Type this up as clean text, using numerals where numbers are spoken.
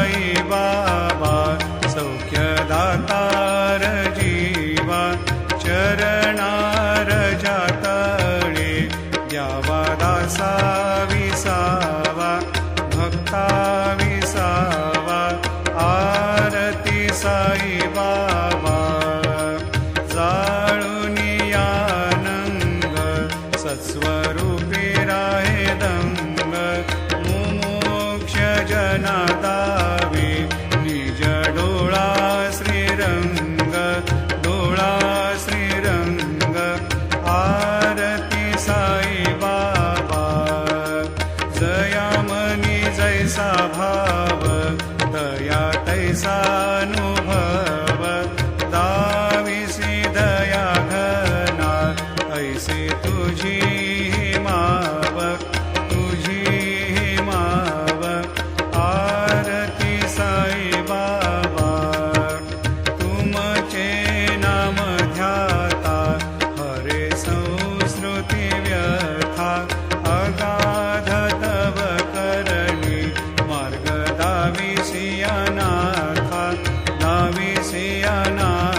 साई बाबा सौख्यदातार जीवा चरणार जातळे द्यावा दासा विसावा भक्ता विसावा आरती साई बाबा जाळूनी आनंद सत्स्वरूपी राहे दंग मुमोक्ष जना दावे निज डोळा श्रीरंग डोळा श्रीरंग आरती साई बाबा जयामनी जैसा भाव दया तैसा अनुभव दाविसी दया घना ऐसे तुझी माव तुझी माव आरती साई बाबा तुमचे नाम ध्याता हरे संस्कृती व्यथा अगाध तव करणी मार्ग दाविसी अनाथा दाविसी अनाथा